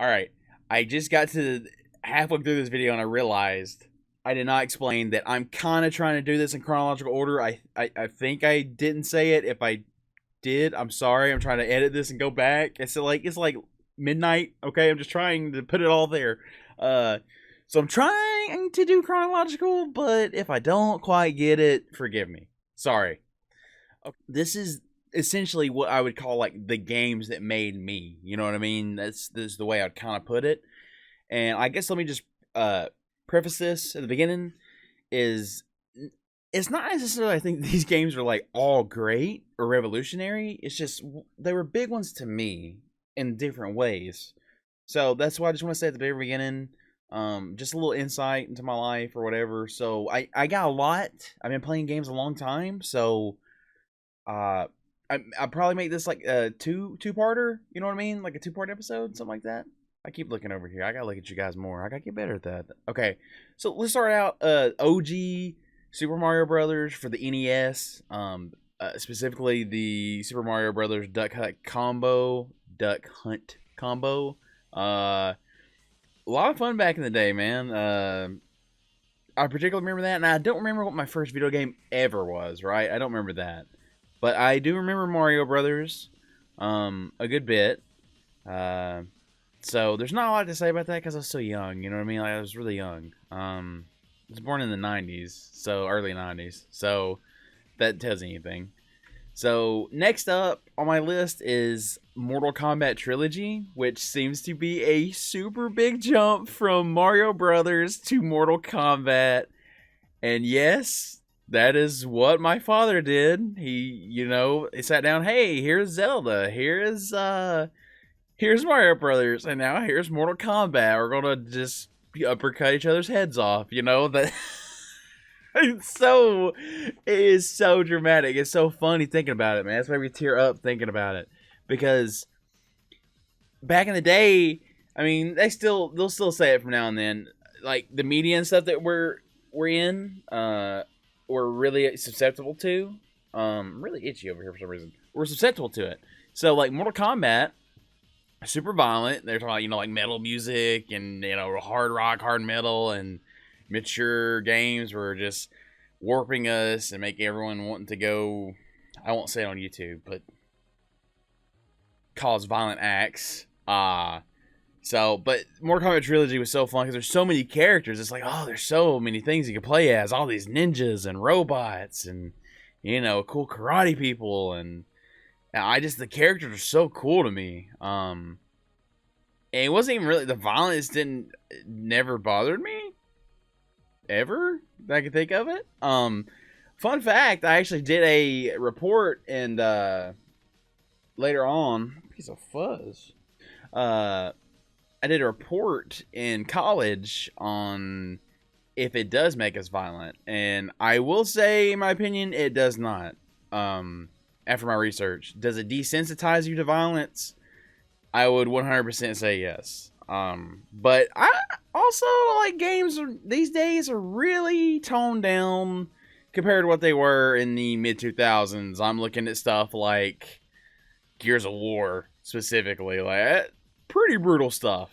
Alright, I just got to halfway through this video and I realized I did not explain that I'm kind of trying to do this in chronological order. I think I didn't say it. If I did, I'm sorry. I'm trying to edit this and go back. It's like midnight, okay? I'm just trying to put it all there. So I'm trying to do chronological, but if I don't quite get it, forgive me. Sorry. Okay. This is essentially what I would call like the games that made me. You know what I mean? This is the way I'd kind of put it. And I guess let me just preface this at the beginning. Is it's not necessarily I think these games are like all great or revolutionary. It's just they were big ones to me in different ways. So that's why I just want to say at the very beginning, just a little insight into my life or whatever. So I got a lot. I've been playing games a long time, so I probably make this like a two-parter. You know what I mean? Like a two-part episode, something like that. I keep looking over here. I gotta look at you guys more. I gotta get better at that. Okay, so let's start out. OG Super Mario Brothers for the NES. Specifically the Super Mario Brothers Duck Hunt combo. A lot of fun back in the day, man. I particularly remember that, and I don't remember what my first video game ever was. Right, I don't remember that, but I do remember Mario Brothers. A good bit. So there's not a lot to say about that because I was so young. You know what I mean? Like, I was really young. I was born in the 90s, so early 90s. So that tells you anything. So next up on my list is Mortal Kombat Trilogy, which seems to be a super big jump from Mario Brothers to Mortal Kombat. And yes, that is what my father did. He sat down, hey, here's Zelda, here's Mario Brothers, and now here's Mortal Kombat. We're gonna just uppercut each other's heads off. That it is so dramatic. It's so funny thinking about it, man. It's made me tear up thinking about it because back in the day, I mean, they'll still say it from now and then. Like the media and stuff that we're in, we're really susceptible to. I'm really itchy over here for some reason. We're susceptible to it. So like Mortal Kombat. Super violent. They're talking about, like metal music and, hard rock, hard metal, and mature games were just warping us and making everyone wanting to go, I won't say it on YouTube, but cause violent acts. But Mortal Kombat Trilogy was so fun because there's so many characters. It's like, oh, there's so many things you can play as. All these ninjas and robots and, cool karate people and the characters are so cool to me. And it wasn't even really, the violence never bothered me. Ever that I can think of it. Fun fact, I actually did a report and, later on, piece of fuzz. I did a report in college on if it does make us violent. And I will say, in my opinion, it does not. After my research, does it desensitize you to violence? I would 100% say yes. But I also like games these days are really toned down compared to what they were in the mid 2000s. I'm looking at stuff like Gears of War specifically, like pretty brutal stuff.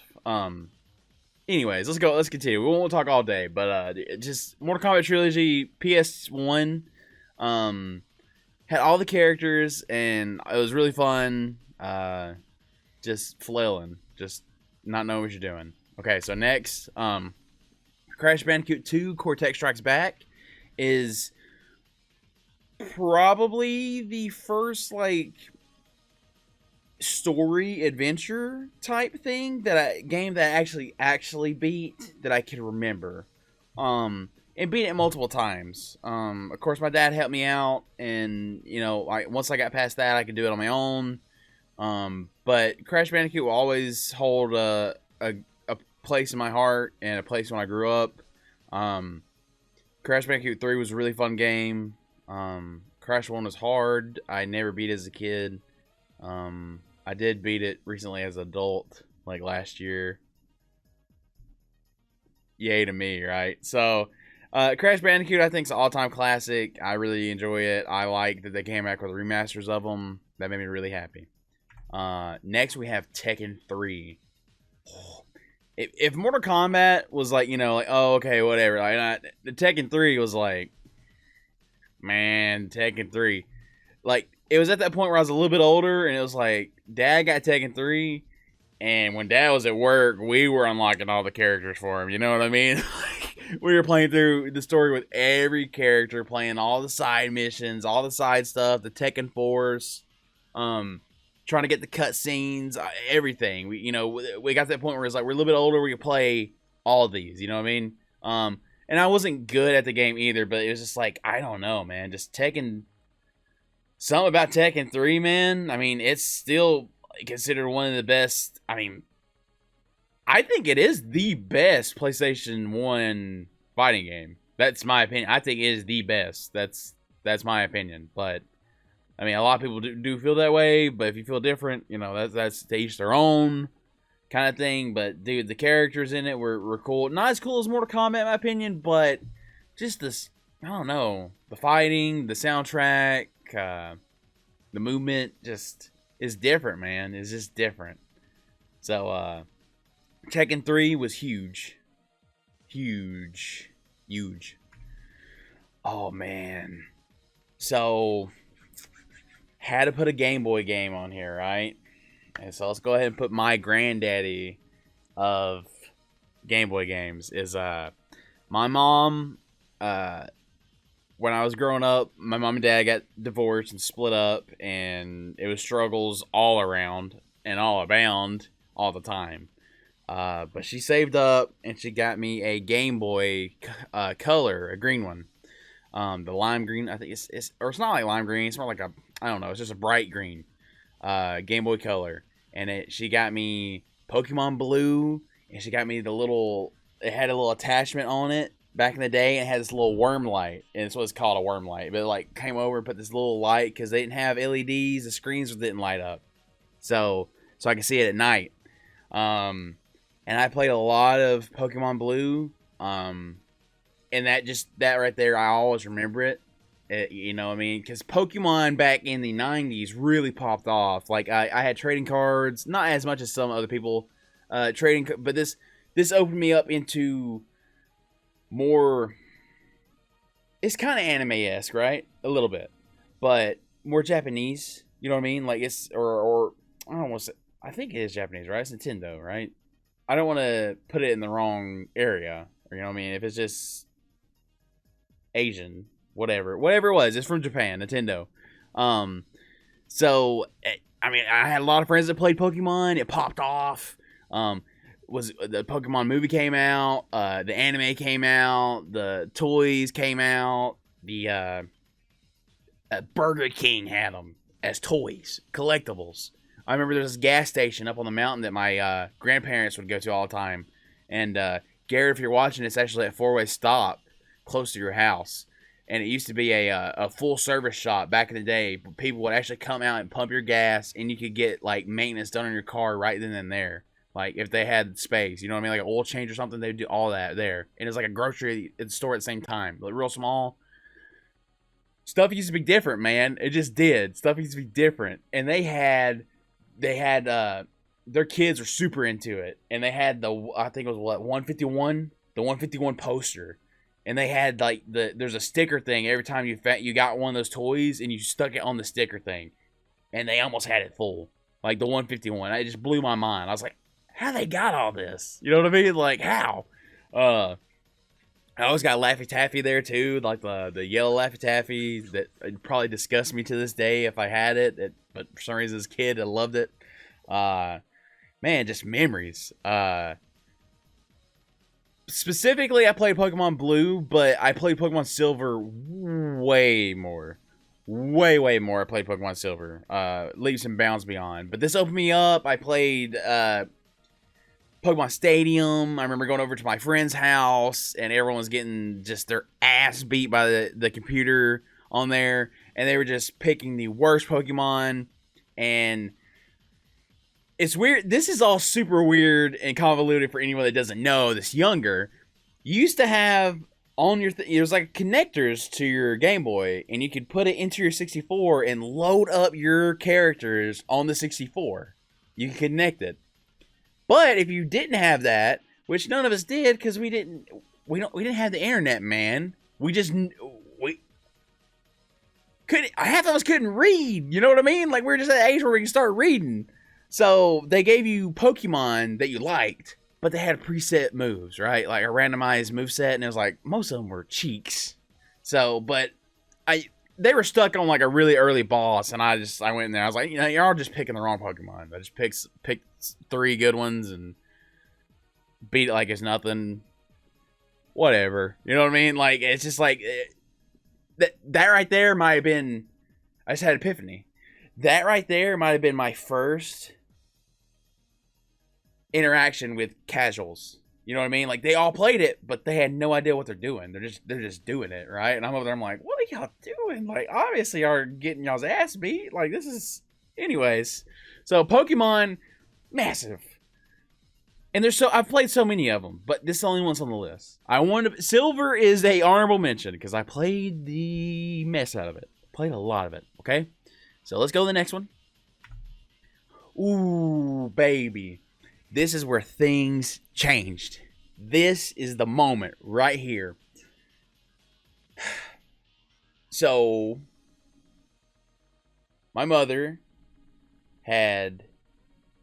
Anyways, let's continue. We won't talk all day, but just Mortal Kombat Trilogy PS1. Had all the characters, and it was really fun. Just flailing, just not knowing what you're doing. Okay, so next, Crash Bandicoot 2 Cortex Strikes Back is probably the first, like, story adventure type thing game that I actually beat that I can remember. And beat it multiple times. Of course, my dad helped me out, and once I got past that, I could do it on my own. But Crash Bandicoot will always hold a place in my heart and a place when I grew up. Crash Bandicoot 3 was a really fun game. Crash 1 was hard. I never beat it as a kid. I did beat it recently as an adult, like last year. Yay to me, right? So. Crash Bandicoot, I think, is an all-time classic. I really enjoy it. I like that they came back with remasters of them. That made me really happy. Next, we have Tekken 3. if Mortal Kombat was like, like, oh, okay, whatever. Like, the Tekken 3 was like, man, Tekken 3. Like, it was at that point where I was a little bit older, and it was like, Dad got Tekken 3, and when Dad was at work, we were unlocking all the characters for him. You know what I mean? We were playing through the story with every character, playing all the side missions, all the side stuff, the Tekken Force, trying to get the cutscenes, everything. We got to that point where it's like we're a little bit older, we could play all of these. You know what I mean? And I wasn't good at the game either, but it was just like, I don't know, man. Just Tekken. Something about Tekken 3, man. I mean, it's still considered one of the best. I mean, I think it is the best PlayStation 1 fighting game. That's my opinion. I think it is the best. That's my opinion. But, I mean, a lot of people do feel that way. But if you feel different, that's to each their own kind of thing. But, dude, the characters in it were cool. Not as cool as Mortal Kombat, in my opinion. But just this, I don't know. The fighting, the soundtrack, the movement just is different, man. It's just different. So, Tekken 3 was huge. Huge. Oh, man. So, had to put a Game Boy game on here, right? And so, let's go ahead and put my granddaddy of Game Boy games is, my mom, when I was growing up, my mom and dad got divorced and split up, and it was struggles all around and all abound all the time. But she saved up, and she got me a Game Boy Color, a green one. The lime green, I think it's not like lime green. It's more like I don't know. It's just a bright green Game Boy Color. And she got me Pokemon Blue, and she got me it had a little attachment on it back in the day, and it had this little worm light. And it's what's called a worm light. But it like came over and put this little light because they didn't have LEDs. The screens didn't light up. So I could see it at night. And I played a lot of Pokemon Blue, and that right there, I always remember it. You know what I mean? Because Pokemon back in the 90s really popped off. Like, I had trading cards, not as much as some other people trading, but this opened me up into more, it's kind of anime-esque, right? A little bit. But more Japanese, you know what I mean? Like, or I don't want to say, I think it is Japanese, right? It's Nintendo, right? I don't want to put it in the wrong area. Or, you know what I mean? If it's just Asian, whatever it was, it's from Japan, Nintendo. So, I mean, I had a lot of friends that played Pokemon. It popped off. Was the Pokemon movie came out, the anime came out, the toys came out, the Burger King had them as toys, collectibles. I remember there was this gas station up on the mountain that my grandparents would go to all the time. And Garrett, if you're watching, it's actually a 4-way stop close to your house. And it used to be a full service shop back in the day. People would actually come out and pump your gas, and you could get like maintenance done on your car right then and there. Like if they had space, you know what I mean, like an oil change or something, they'd do all that there. And it's like a grocery store at the same time, like real small. Stuff used to be different, man. It just did. Stuff used to be different, and they had their kids were super into it, and they had I think it was 151, the 151 poster. And they had like there's a sticker thing every time you got one of those toys and you stuck it on the sticker thing, and they almost had it full, like the 151. It just blew my mind. I was like, how they got all this? You know what I mean? Like how? I always got Laffy Taffy there too, like the yellow Laffy Taffy that would probably disgust me to this day if I had it. But for some reason as a kid I loved it. Man, just memories. Specifically, I played Pokemon Blue, but I played Pokemon Silver way more. Way more I played Pokemon Silver. Leaps and bounds beyond. But this opened me up. I played Pokemon Stadium. I remember going over to my friend's house, and everyone was getting just their ass beat by the computer on there. And they were just picking the worst Pokemon. And it's weird. This is all super weird and convoluted for anyone that doesn't know this younger. You used to have on your it was like connectors to your Game Boy, and you could put it into your 64 and load up your characters on the 64. You could connect it. But if you didn't have that, which none of us did because we didn't have the internet, man. We couldn't. Half of us couldn't read. You know what I mean? Like, we were just at the age where we can start reading. So they gave you Pokemon that you liked, but they had preset moves, right? Like a randomized moveset, and it was like most of them were cheeks. So, but they were stuck on like a really early boss, and I went in there. I was like, y'all just picking the wrong Pokemon. I just picked 3 good ones and beat it like it's nothing. Whatever, you know what I mean? Like, it's just like that right there might have been. I just had an epiphany. That right there might have been my first interaction with casuals. You know what I mean? Like, they all played it, but they had no idea what they're doing. They're just doing it, right? And I'm over there, I'm like, what are y'all doing? Like, obviously y'all are getting y'all's ass beat. Like, this is... Anyways. So, Pokemon, massive. And I've played so many of them, but this is the only one's on the list. Silver is a honorable mention, because I played the mess out of it. Played a lot of it, okay? So, let's go to the next one. Ooh, baby. This is where things changed. This is the moment right here. So, my mother had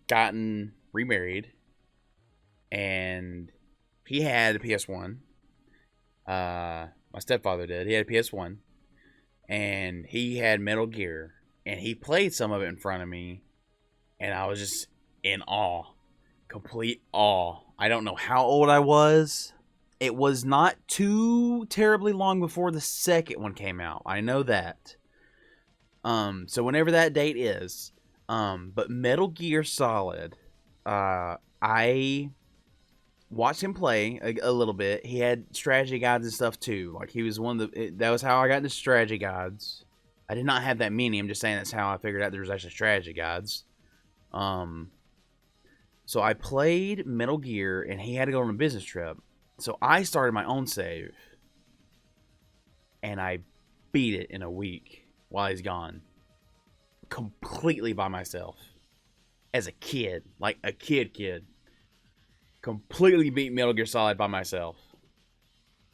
gotten remarried, and he had a PS1. My stepfather did. He had a PS1, and he had Metal Gear, and he played some of it in front of me, and I was just in awe. Complete awe. I don't know how old I was. It was not too terribly long before the second one came out. I know that. So whenever that date is. But Metal Gear Solid, I watched him play a little bit. He had strategy guides and stuff too. Like, he was that was how I got into strategy guides. I did not have that many. I'm just saying that's how I figured out there was actually strategy guides. So I played Metal Gear, and he had to go on a business trip. So I started my own save, and I beat it in a week while he's gone. Completely by myself. As a kid. Like a kid. Completely beat Metal Gear Solid by myself.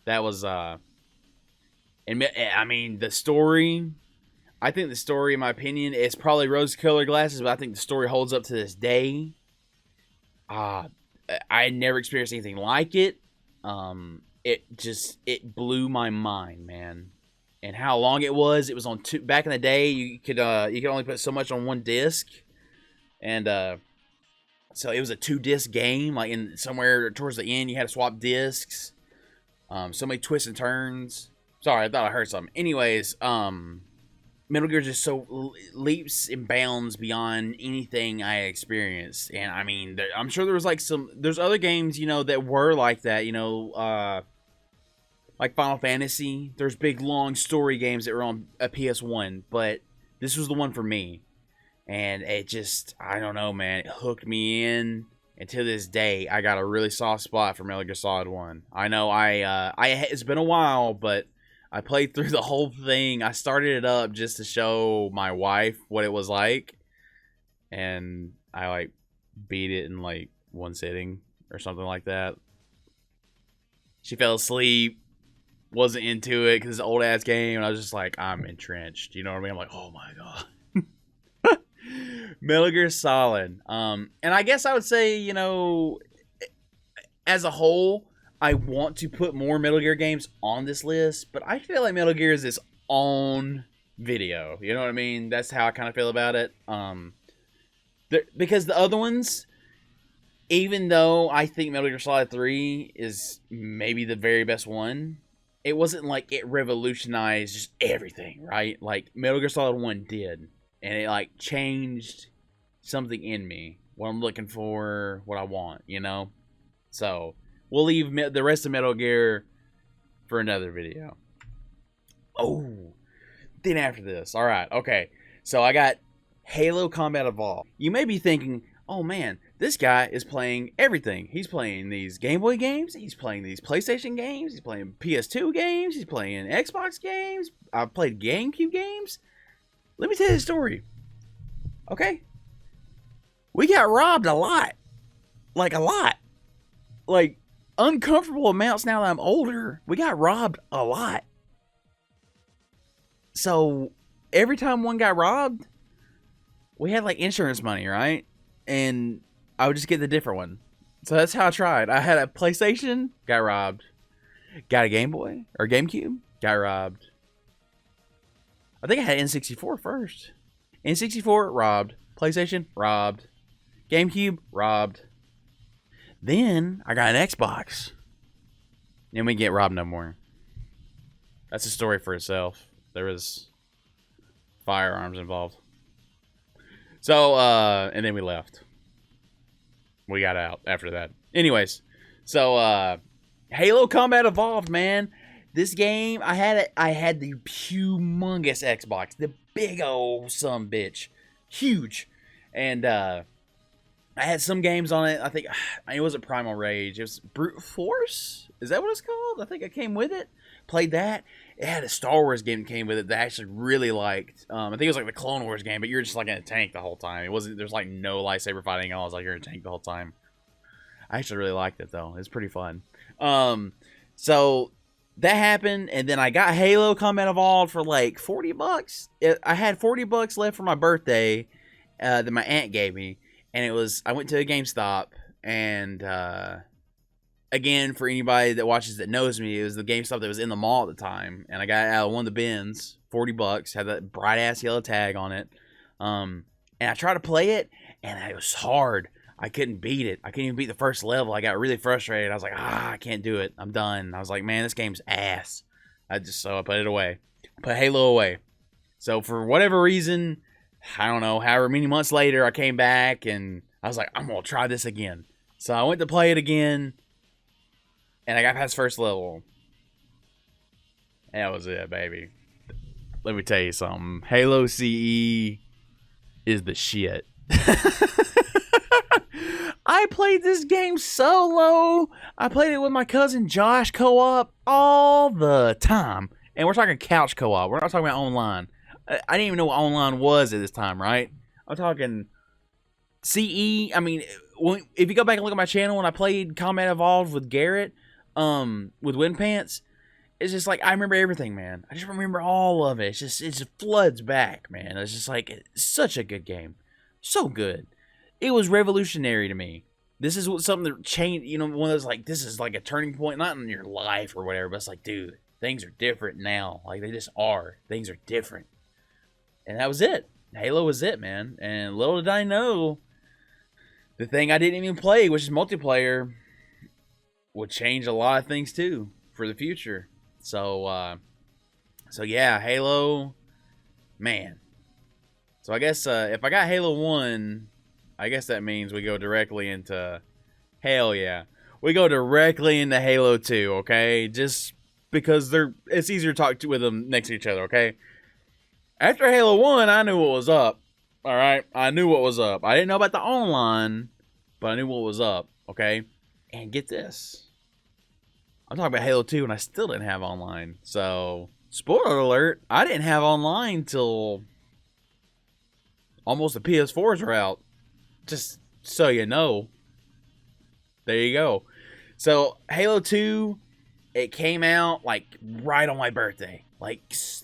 That was, and I mean, the story... I think the story, in my opinion, is probably rose-colored glasses, but I think the story holds up to this day. I had never experienced anything like it. It blew my mind, man. And how long it was on two. Back in the day, you could only put so much on one disc, and so it was a 2-disc game. Like, in somewhere towards the end, you had to swap discs. So many twists and turns. Sorry, I thought I heard something. Anyways, Metal Gear just so leaps and bounds beyond anything I experienced. And I mean, I'm sure there was like there's other games, that were like that, like Final Fantasy. There's big, long story games that were on a PS1, but this was the one for me. And it just, I don't know, man, it hooked me in. And to this day, I got a really soft spot for Metal Gear Solid 1. I know it's been a while, but I played through the whole thing. I started it up just to show my wife what it was like. And I, like, beat it in, like, one sitting or something like that. She fell asleep. Wasn't into it because it's an old-ass game. And I was just like, I'm entrenched. You know what I mean? I'm like, oh, my God. Metal Gear Solid. And I guess I would say, as a whole... I want to put more Metal Gear games on this list, but I feel like Metal Gear is its own video. You know what I mean? That's how I kind of feel about it. Because the other ones, even though I think Metal Gear Solid 3 is maybe the very best one, it wasn't like it revolutionized just everything, right? Like, Metal Gear Solid 1 did. And it, like, changed something in me. What I'm looking for, what I want, So... we'll leave the rest of Metal Gear for another video. Oh, then after this. All right, okay. So I got Halo Combat Evolved. You may be thinking, oh man, this guy is playing everything. He's playing these Game Boy games. He's playing these PlayStation games. He's playing PS2 games. He's playing Xbox games. I've played GameCube games. Let me tell you the story. Okay? We got robbed a lot. Like, a lot. like uncomfortable amounts now that I'm older. We got robbed a lot. So every time one got robbed, we had like insurance money, right? And I would just get the different one. So that's how I tried. I had a PlayStation, got robbed. Got a Game Boy or GameCube, got robbed. I think I had N64 first. N64, robbed. PlayStation, robbed. GameCube, robbed. Then I got an Xbox. And we get robbed no more. That's a story for itself. There was firearms involved. So, and then we left. We got out after that. Anyways, so, Halo Combat Evolved, man. This game, I had the humongous Xbox. The big old sumbitch. Huge. And, I had some games on it. I think it wasn't Primal Rage. It was Brute Force? Is that what it's called? I think I came with it. Played that. It had a Star Wars game that came with it that I actually really liked. I think it was like the Clone Wars game, but you're just like in a tank the whole time. It wasn't. There's like no lightsaber fighting at all. It's like you're in a tank the whole time. I actually really liked it though. It's pretty fun. So that happened, and then I got Halo Combat Evolved for like $40. I had $40 left for my birthday that my aunt gave me, and I went to a GameStop, and again, for anybody that watches that knows me, it was the GameStop that was in the mall at the time, and I got out of one of the bins, $40, had that bright ass yellow tag on it, and I tried to play it, and it was hard. I couldn't beat it. I couldn't even beat the first level. I got really frustrated. I was like, I can't do it. I'm done. I was like, man, this game's ass. So I put it away. Put Halo away. So for whatever reason, I don't know, however many months later, I came back and I was like, I'm going to try this again. So I went to play it again and I got past first level. That was it, baby. Let me tell you something. Halo CE is the shit. I played this game solo. I played it with my cousin Josh co-op all the time. And we're talking couch co-op. We're not talking about online. I didn't even know what online was at this time, right? I'm talking CE. I mean, if you go back and look at my channel when I played Combat Evolved with Garrett, with Wind Pants, it's just like, I remember everything, man. I just remember all of it. It just floods back, man. It's just like, it's such a good game. So good. It was revolutionary to me. This is something that changed, one of those, like, this is like a turning point, not in your life or whatever, but it's like, dude, things are different now. Like, they just are. Things are different. And that was it. Halo was it, man. And little did I know, the thing I didn't even play, which is multiplayer, would change a lot of things, too, for the future. So yeah, Halo, man. So I guess if I got Halo 1... I guess that means we go directly into, hell yeah, we go directly into Halo 2, okay? Just because it's easier to talk with them next to each other, okay? After Halo 1, I knew what was up, all right? I knew what was up. I didn't know about the online, but I knew what was up, okay? And get this. I'm talking about Halo 2, and I still didn't have online. So, spoiler alert, I didn't have online till almost the PS4s were out. Just so you know. There you go. So, Halo 2, it came out, like, right on my birthday. Like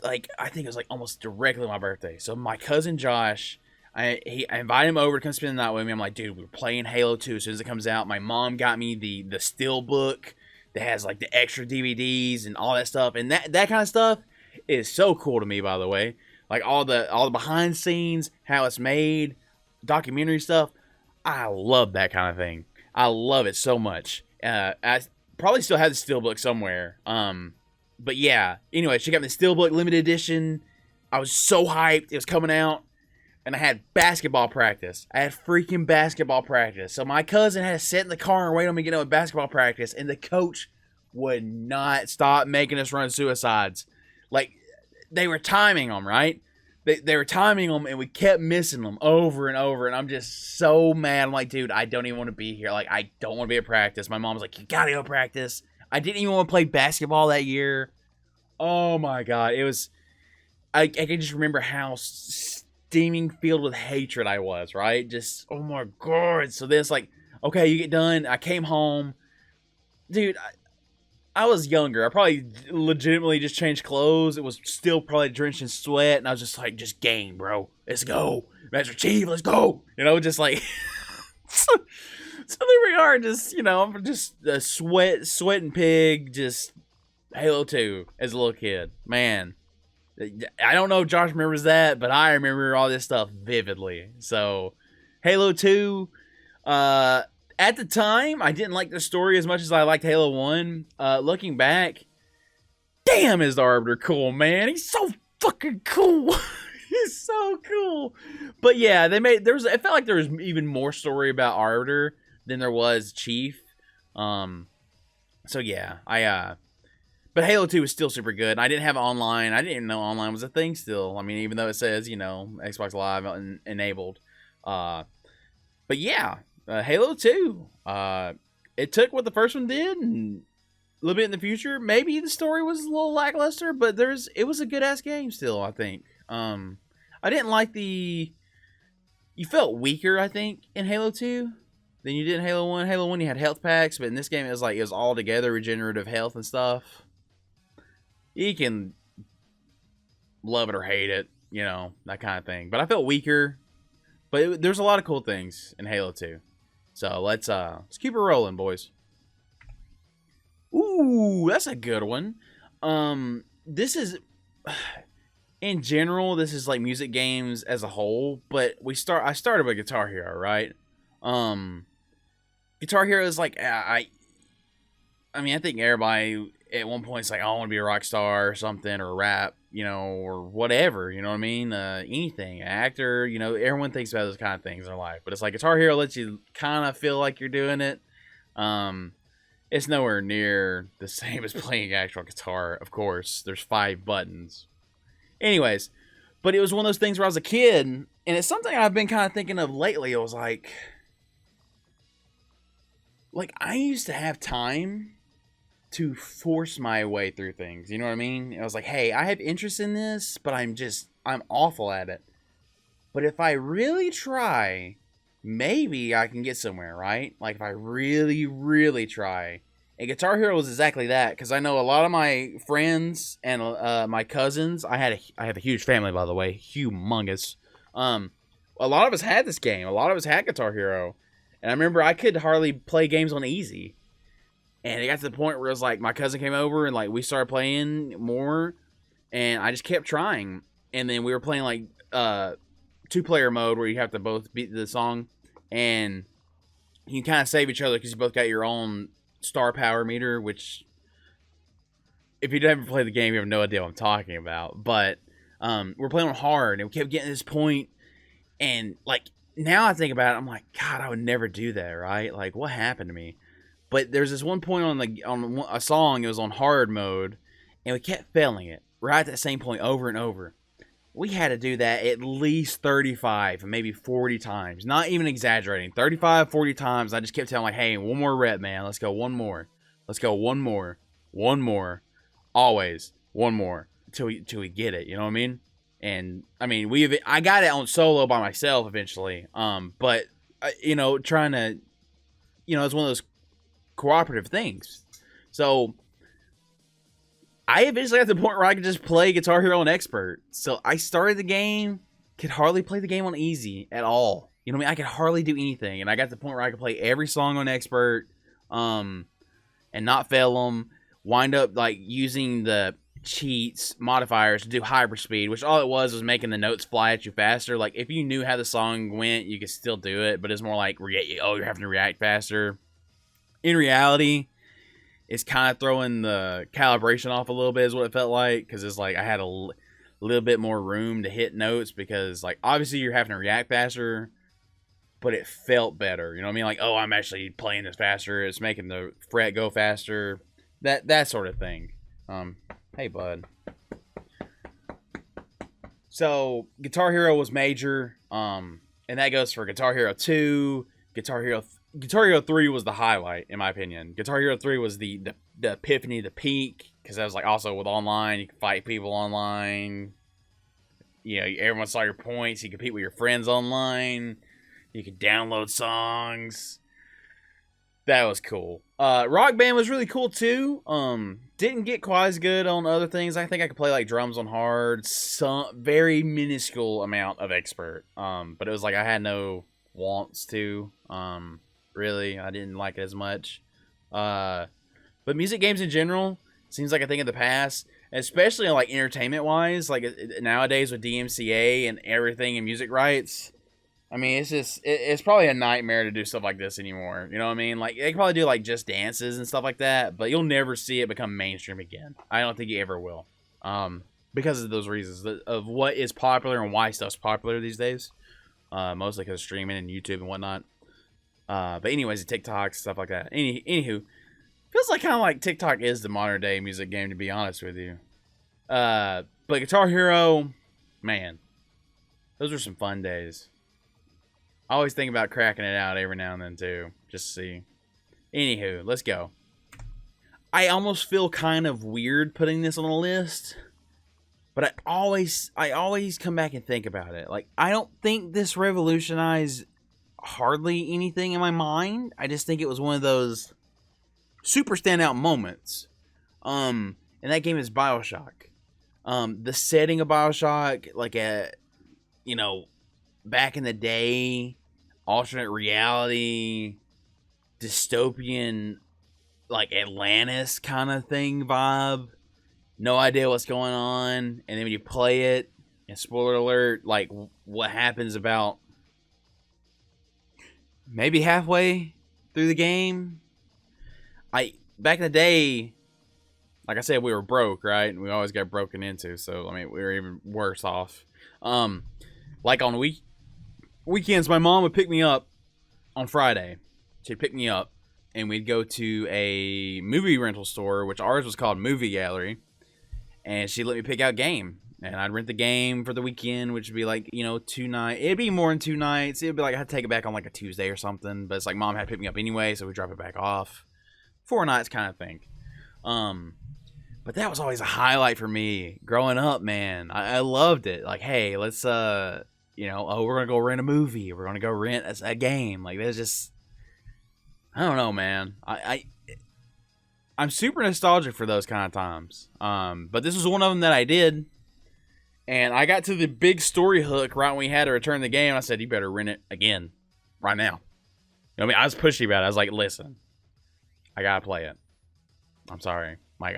I think it was, like, almost directly on my birthday. So, my cousin Josh, I invited him over to come spend the night with me. I'm like, dude, we're playing Halo 2 as soon as it comes out. My mom got me the Steelbook that has, like, the extra DVDs and all that stuff. And that kind of stuff is so cool to me, by the way. Like, all the behind scenes, how it's made, documentary stuff. I love that kind of thing. I love it so much. I probably still have the Steelbook somewhere. But yeah, anyway, check out the Steelbook limited edition. I was so hyped. It was coming out. And I had basketball practice. I had freaking basketball practice. So my cousin had to sit in the car and wait on me to get out of basketball practice. And the coach would not stop making us run suicides. Like, they were timing them, right? They were timing them, and we kept missing them over and over, and I'm just so mad. I'm like, dude, I don't even want to be here. Like, I don't want to be at practice. My mom was like, you gotta go practice. I didn't even want to play basketball that year. Oh, my God. It was... I can just remember how steaming filled with hatred I was, right? Just, oh, my God. So then it's like, okay, you get done. I came home. dude, I was younger. I probably legitimately just changed clothes. It was still probably drenched in sweat, and I was just like, just game, bro. Let's go. Master Chief, let's go. Just like. So there we are, just, I'm just a sweating pig, just Halo 2 as a little kid. Man. I don't know if Josh remembers that, but I remember all this stuff vividly. So, Halo 2, at the time, I didn't like the story as much as I liked Halo 1. Looking back, damn, is the Arbiter cool, man. He's so fucking cool. He's so cool. But yeah, it felt like there was even more story about Arbiter than there was Chief. So yeah, but Halo 2 was still super good. I didn't have online. I didn't even know online was a thing still. I mean, even though it says, Xbox Live enabled. But yeah, Halo 2. It took what the first one did and a little bit in the future. Maybe the story was a little lackluster, but it was a good-ass game still, I think. I didn't like you felt weaker, I think, in Halo 2 than you did in Halo 1. Halo 1, you had health packs, but in this game, it was all together regenerative health and stuff. You can love it or hate it, that kind of thing. But I felt weaker. But there's a lot of cool things in Halo 2. So let's keep it rolling, boys. Ooh, that's a good one. This is, in general, this is like music games as a whole. But I started with Guitar Hero, right? Guitar Hero is like I think everybody at one point is like, oh, I want to be a rock star or something, or rap, or whatever, you know what I mean? Anything, actor, everyone thinks about those kind of things in their life. But it's like Guitar Hero lets you kind of feel like you're doing it. It's nowhere near the same as playing actual guitar, of course. There's 5 buttons. Anyways, but it was one of those things where I was a kid, and it's something I've been kind of thinking of lately. It was like I used to have time to force my way through things. You know what I mean? I was like, hey, I have interest in this, but I'm awful at it. But if I really try, maybe I can get somewhere, right? Like, if I really, really try. And Guitar Hero was exactly that, because I know a lot of my friends and my cousins. I have a huge family, by the way, humongous. A lot of us had this game. A lot of us had Guitar Hero. And I remember I could hardly play games on easy. And it got to the point where it was like my cousin came over and like we started playing more, and I just kept trying. And then we were playing like 2-player mode where you have to both beat the song, and you can kind of save each other because you both got your own star power meter. Which, if you never play the game, you have no idea what I'm talking about. But we're playing on hard, and we kept getting to this point, and like now I think about it, I'm like, God, I would never do that, right? Like, what happened to me? But there's this one point on a song, it was on hard mode, and we kept failing it right at that same point over and over. We had to do that at least 35, maybe 40 times. Not even exaggerating. 35, 40 times. I just kept telling, like, hey, one more rep, man. Let's go one more. Let's go one more. One more. Always. One more. Till we get it. You know what I mean? And, I mean, I got it on solo by myself eventually. But, trying to, it's one of those cooperative things. So I eventually got to the point where I could just play Guitar Hero on Expert. So I started the game, could hardly play the game on easy at all. You know what I mean? I could hardly do anything. And I got to the point where I could play every song on Expert, and not fail them. Wind up like using the cheats, modifiers to do hyperspeed, which all it was making the notes fly at you faster. Like if you knew how the song went, you could still do it, but it's more like, you're having to react faster. In reality, it's kind of throwing the calibration off a little bit is what it felt like, because it's like I had a little bit more room to hit notes, because like obviously you're having to react faster, but it felt better. You know what I mean? Like, oh, I'm actually playing this faster. It's making the fret go faster. That sort of thing. Hey, bud. So Guitar Hero was major, and that goes for Guitar Hero 2, Guitar Hero 3 was the highlight, in my opinion. Guitar Hero 3 was the epiphany, the peak, because that was like also with online. You could fight people online. Everyone saw your points. You could compete with your friends online. You could download songs. That was cool. Rock Band was really cool too. Didn't get quite as good on other things. I think I could play like drums on hard, some very minuscule amount of expert. But it was like I had no wants to. Really, I didn't like it as much. But music games in general seems like a thing of the past, especially like entertainment wise. Like nowadays with DMCA and everything and music rights. I mean, it's probably a nightmare to do stuff like this anymore. You know what I mean? Like, they can probably do, like, just dances and stuff like that, but you'll never see it become mainstream again. I don't think you ever will. Because of those reasons, of what is popular and why stuff's popular these days. Mostly because of streaming and YouTube and whatnot. But anyways, the TikToks, stuff like that. Anywho, feels like kind of like TikTok is the modern day music game, to be honest with you. But Guitar Hero, man, those were some fun days. I always think about cracking it out every now and then, too. Just to see. Anywho, let's go. I almost feel kind of weird putting this on a list. But I always come back and think about it. Like, I don't think this revolutionized hardly anything in my mind. I just think it was one of those super standout moments. And that game is Bioshock. The setting of Bioshock, like back in the day, alternate reality, dystopian, like Atlantis kind of thing vibe. No idea what's going on. And then when you play it, and spoiler alert, like what happens about maybe halfway through the game. Back in the day, like I said, we were broke, right? And we always got broken into. So, I mean, we were even worse off. Like on weekends, my mom would pick me up on Friday. She'd pick me up, and we'd go to a movie rental store, which ours was called Movie Gallery, and she'd let me pick out game, and I'd rent the game for the weekend, which would be like, 2 nights. It'd be more than 2 nights. It'd be like I had to take it back on like a Tuesday or something, but it's like mom had to pick me up anyway, so we drop it back off. 4 nights kind of thing. But that was always a highlight for me growing up, man. I loved it. Like, hey, let's we're gonna go rent a movie. We're gonna go rent a game. Like, there's just, I don't know, man. I'm super nostalgic for those kind of times. But this was one of them that I did, and I got to the big story hook right when we had to return the game. I said, "You better rent it again, right now." You know what I mean? I was pushy about it. I was like, "Listen, I gotta play it. I'm sorry, Mike.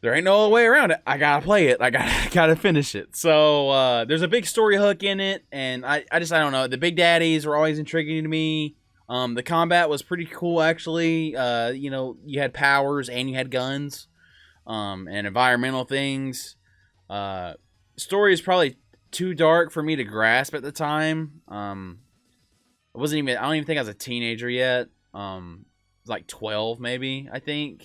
There ain't no other way around it. I gotta play it. I gotta finish it." So there's a big story hook in it, and I don't know. The Big Daddies were always intriguing to me. The combat was pretty cool, actually. You had powers and you had guns, and environmental things. Story is probably too dark for me to grasp at the time. I don't even think I was a teenager yet. Like 12 maybe, I think.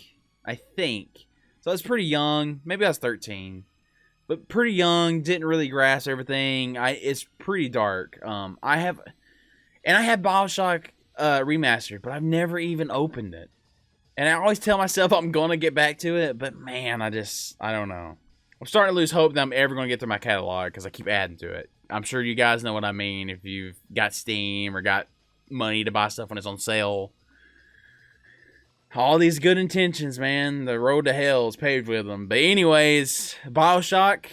So I was pretty young. Maybe I was 13. But pretty young, didn't really grasp everything. It's pretty dark. I had Bioshock Remastered, but I've never even opened it. And I always tell myself I'm going to get back to it, but man, I don't know. I'm starting to lose hope that I'm ever going to get through my catalog because I keep adding to it. I'm sure you guys know what I mean if you've got Steam or got money to buy stuff when it's on sale. All these good intentions, man. The road to hell is paved with them. But anyways, Bioshock's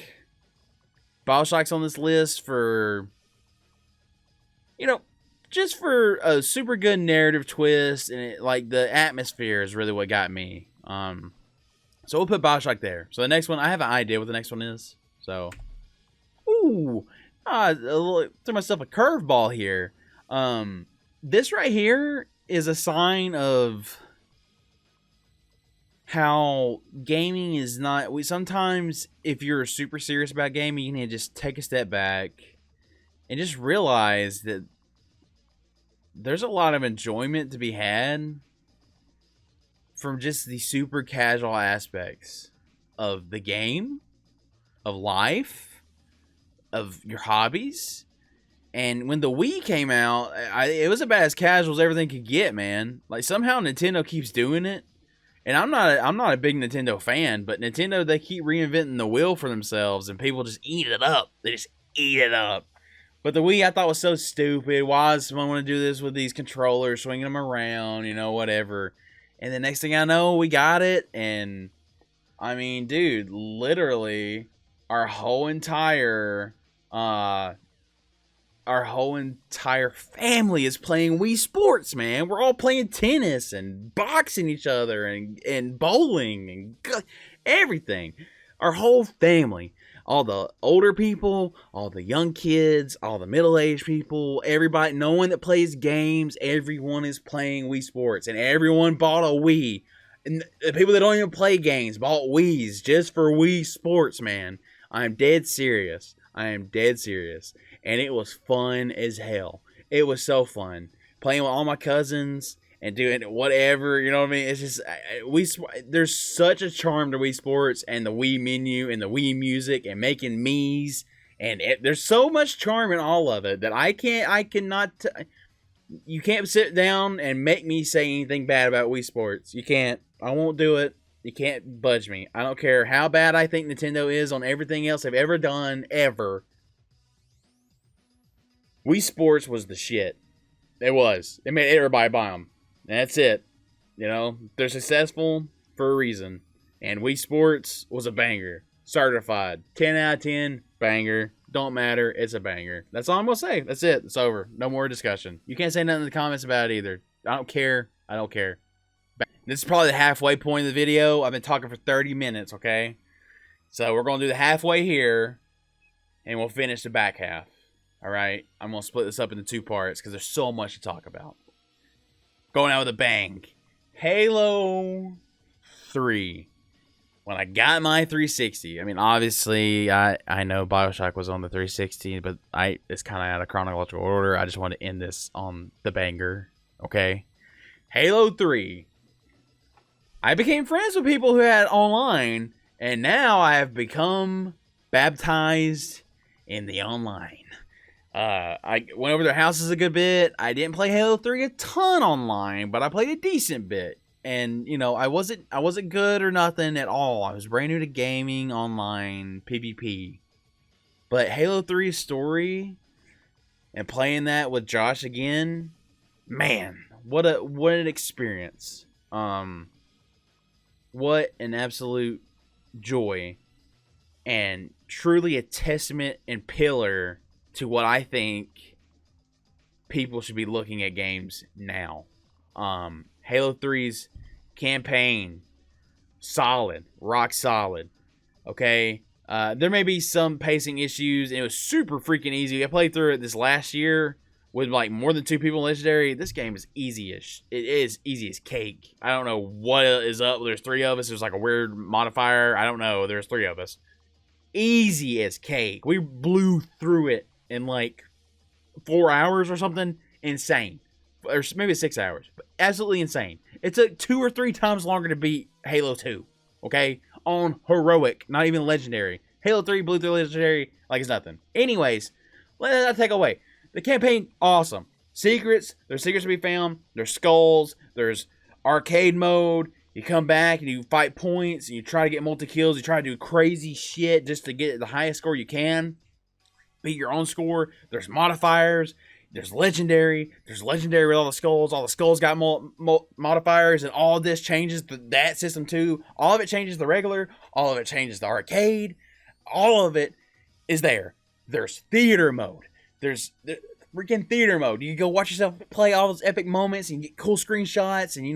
on this list for, just for a super good narrative twist, and the atmosphere is really what got me. So we'll put Bioshock there. So the next one, I have an idea what the next one is. So, threw myself a curveball here. This right here is a sign of how gaming is not. Sometimes, if you're super serious about gaming, you need to just take a step back and just realize that there's a lot of enjoyment to be had from just the super casual aspects of the game, of life, of your hobbies. And when the Wii came out, it was about as casual as everything could get, man. Like, somehow Nintendo keeps doing it. And I'm not a big Nintendo fan, but they keep reinventing the wheel for themselves, and people just eat it up. They just eat it up. But the Wii I thought was so stupid. Why does someone want to do this with these controllers, swinging them around, whatever. And the next thing I know, we got it. And, I mean, dude, literally, our whole entire family is playing Wii Sports, man. We're all playing tennis and boxing each other and bowling and everything. Our whole family. All the older people, all the young kids, all the middle-aged people, everybody, no one that plays games, everyone is playing Wii Sports. And everyone bought a Wii. And the people that don't even play games bought Wiis just for Wii Sports, man. I'm dead serious. And it was fun as hell. It was so fun. Playing with all my cousins and doing whatever, you know what I mean? It's just, there's such a charm to Wii Sports and the Wii menu and the Wii music and making Miis. And there's so much charm in all of it that you can't sit down and make me say anything bad about Wii Sports. You can't. I won't do it. You can't budge me. I don't care how bad I think Nintendo is on everything else they've ever done, ever. Wii Sports was the shit. It was. It made everybody buy them. And that's it. They're successful for a reason. And Wii Sports was a banger. Certified. 10 out of 10, banger. Don't matter, it's a banger. That's all I'm going to say. That's it. It's over. No more discussion. You can't say nothing in the comments about it either. I don't care. This is probably the halfway point of the video. I've been talking for 30 minutes, okay? So we're going to do the halfway here. And we'll finish the back half. Alright? I'm going to split this up into 2 parts because there's so much to talk about. Going out with a bang. Halo 3. When I got my 360, I mean, obviously, I know Bioshock was on the 360, but it's kind of out of chronological order. I just want to end this on the banger, okay? Halo 3. I became friends with people who had online, and now I have become baptized in the online. I went over to their houses a good bit. I didn't play Halo 3 a ton online, but I played a decent bit. And, I wasn't good or nothing at all. I was brand new to gaming online, PvP. But Halo 3's story and playing that with Josh again, man, what an experience. What an absolute joy. And truly a testament and pillar to what I think people should be looking at games now. Halo 3's campaign, solid, rock solid. Okay, there may be some pacing issues, and it was super freaking easy. I played through it this last year with like more than 2 people in Legendary. This game is easy-ish. It is easy as cake. I don't know what is up. There's 3 of us. There's like a weird modifier. I don't know. There's 3 of us. Easy as cake. We blew through it in like 4 hours or something. Insane. Or maybe 6 hours. But absolutely insane. It took 2 or 3 times longer to beat Halo 2. Okay? On heroic. Not even legendary. Halo 3 blew through legendary like it's nothing. Anyways, let that take away. The campaign, awesome. Secrets. There's secrets to be found. There's skulls. There's arcade mode. You come back and you fight points. And you try to get multi-kills. You try to do crazy shit just to get the highest score you can. Beat your own score. There's modifiers. There's legendary. There's legendary with all the skulls. All the skulls got modifiers. And all of this changes that system too. All of it changes the regular. All of it changes the arcade. All of it is there. There's theater mode. There's freaking theater mode. You can go watch yourself play all those epic moments and get cool screenshots and,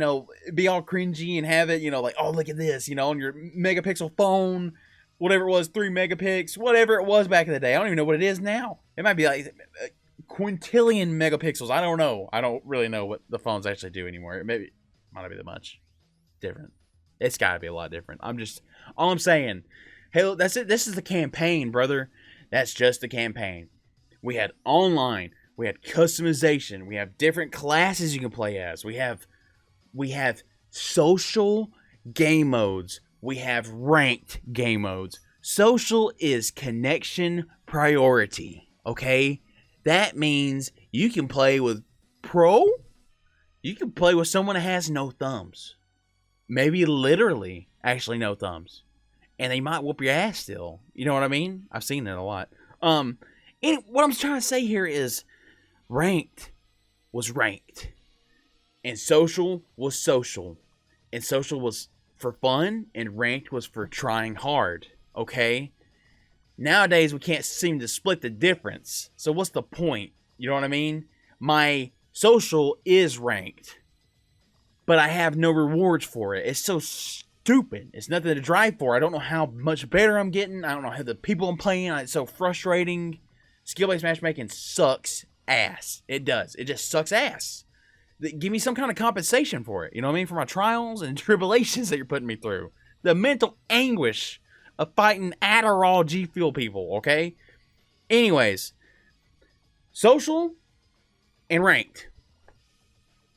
be all cringy and have it, like, oh, look at this, on your megapixel phone. Whatever it was, 3 megapixels, whatever it was back in the day. I don't even know what it is now. It might be like quintillion megapixels. I don't know. I don't really know what the phones actually do anymore. Might not be that much different. It's got to be a lot different. All I'm saying, Halo, that's it. This is the campaign, brother. That's just the campaign. We had online. We had customization. We have different classes you can play as. We have social game modes. We have ranked game modes. Social is connection priority, okay? That means you can play with pro. You can play with someone that has no thumbs. Maybe literally actually no thumbs. And they might whoop your ass still. You know what I mean? I've seen it a lot. And what I'm trying to say here is ranked was ranked. And social was social. And social was for fun, and ranked was for trying hard. Okay? Nowadays, we can't seem to split the difference. So what's the point? You know what I mean? My social is ranked, but I have no rewards for it. It's so stupid. It's nothing to drive for. I don't know how much better I'm getting. I don't know how the people I'm playing. It's so frustrating. Skill-based matchmaking sucks ass. It does. It just sucks ass. Give me some kind of compensation for it. You know what I mean? For my trials and tribulations that you're putting me through. The mental anguish of fighting Adderall G Fuel people, okay? Anyways, social and ranked.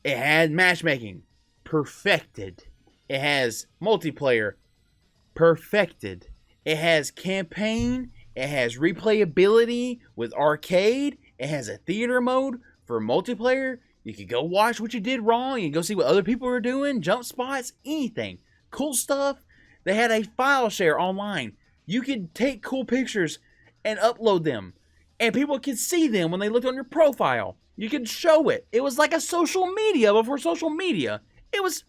It had matchmaking. Perfected. It has multiplayer. Perfected. It has campaign. It has replayability with arcade. It has a theater mode for multiplayer. You can go watch what you did wrong. You can go see what other people are doing. Jump spots. Anything. Cool stuff. They had a file share online. You could take cool pictures and upload them. And people could see them when they looked on your profile. You could show it. It was like a social media before social media. It was...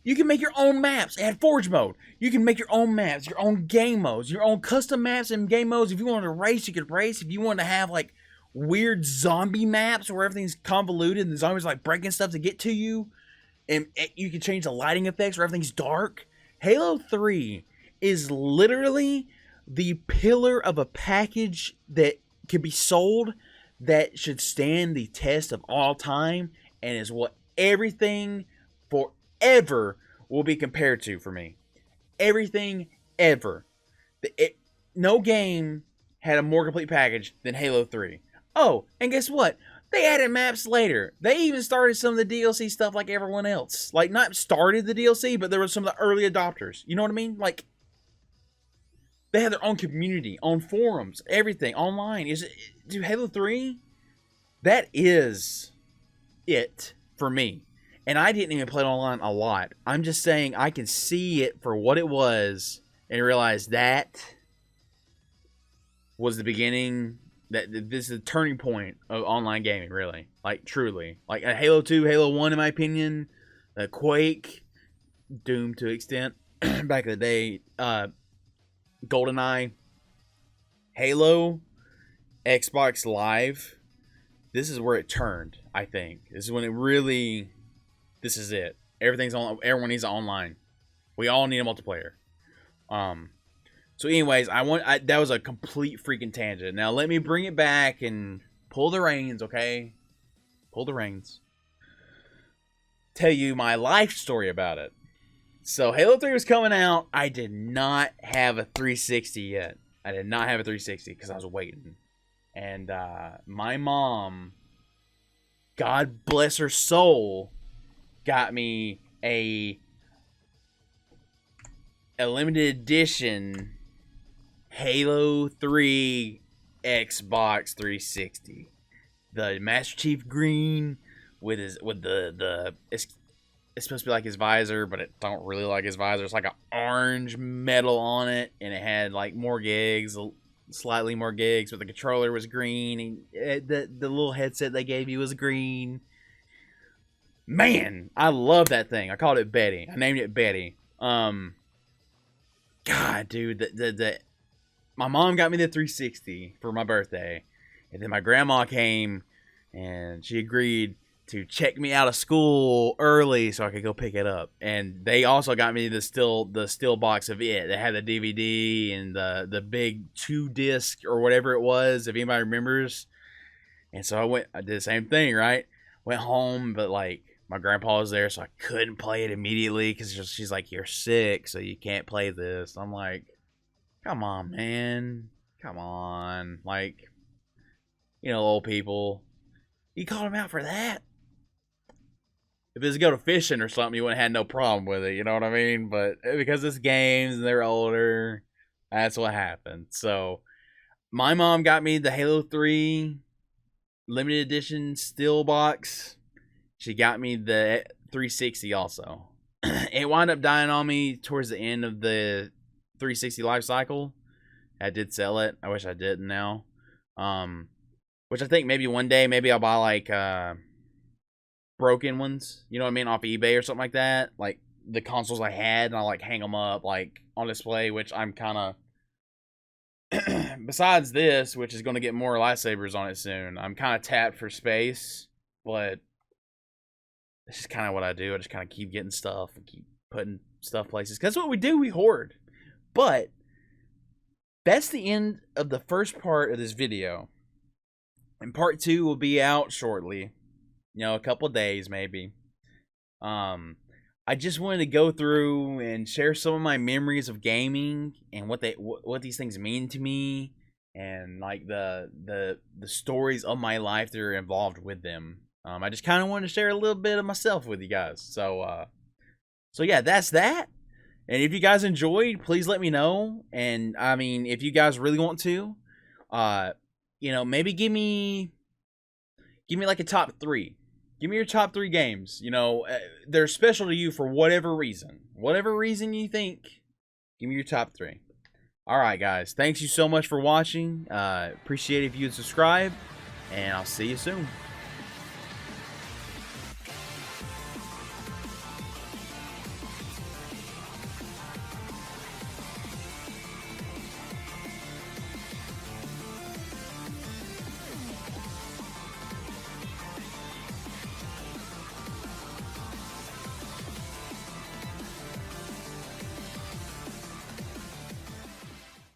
You can make your own maps. It had Forge mode. You can make your own maps, your own game modes, your own custom maps and game modes. If you wanted to race, you could race. If you wanted to have like weird zombie maps where everything's convoluted and the zombies are like breaking stuff to get to you, and you can change the lighting effects where everything's dark. Halo 3 is literally the pillar of a package that could be sold that should stand the test of all time and is what everything forever will be compared to for me. Everything ever. No game had a more complete package than Halo 3. Oh, and guess what? They added maps later. They even started some of the DLC stuff like everyone else. Like, not started the DLC, but there were some of the early adopters. You know what I mean? Like, they had their own community, on forums, everything, online. Dude, Halo 3? That is it for me. And I didn't even play it online a lot. I'm just saying I can see it for what it was and realize that was the beginning. That this is a turning point of online gaming, really. Like, truly. Like, Halo 2, Halo 1, in my opinion. Quake. Doom to an extent. Back in the day. GoldenEye. Halo. Xbox Live. This is where it turned, I think. This is when it really... This is it. Everything's on. Everyone needs online. We all need a multiplayer. So anyways, that was a complete freaking tangent. Now let me bring it back and pull the reins, okay? Pull the reins. Tell you my life story about it. So Halo 3 was coming out. I did not have a 360 yet. I did not have a 360 because I was waiting. And my mom, God bless her soul, got me a limited edition Halo 3 Xbox 360. The Master Chief green with the it's supposed to be like his visor, but it don't really like his visor. It's like an orange metal on it, and it had like more gigs, slightly more gigs, but the controller was green. And the little headset they gave you was green. Man, I love that thing. I called it Betty. I named it Betty. God, dude, my mom got me the 360 for my birthday, and then my grandma came and she agreed to check me out of school early so I could go pick it up. And they also got me the still box of it. They had the DVD and the big 2-disc or whatever it was, if anybody remembers. And so I did the same thing, right? Went home, but like my grandpa was there, so I couldn't play it immediately because she's like, "You're sick, so you can't play this." I'm like, come on, man. Come on. Like, you know, old people. You called him out for that? If it was to go to fishing or something, you wouldn't have had no problem with it. You know what I mean? But because it's games and they're older, that's what happened. So, my mom got me the Halo 3 limited edition steel box. She got me the 360 also. It wound up dying on me towards the end of the 360 life cycle. I did sell it. I wish I didn't now. Which I think maybe one day, maybe I'll buy like broken ones, you know what I mean, off eBay or something like that. Like the consoles I had, and I'll like hang them up like on display, which I'm kind of besides this, which is going to get more lightsabers on it soon, I'm kind of tapped for space, but it's just kind of what I do. I just kind of keep getting stuff and keep putting stuff places. 'Cause that's what we do. We hoard. But that's the end of the first part of this video. And part 2 will be out shortly. You know, a couple days maybe. I just wanted to go through and share some of my memories of gaming and what these things mean to me, and like the stories of my life that are involved with them. I just kind of wanted to share a little bit of myself with you guys. So yeah, that's that. And if you guys enjoyed, please let me know. And I mean, if you guys really want to, you know, maybe give me like a top 3. Give me your top 3 games. You know, they're special to you for whatever reason. Whatever reason you think, give me your top 3. All right, guys. Thanks you so much for watching. Appreciate it if you would subscribe, and I'll see you soon.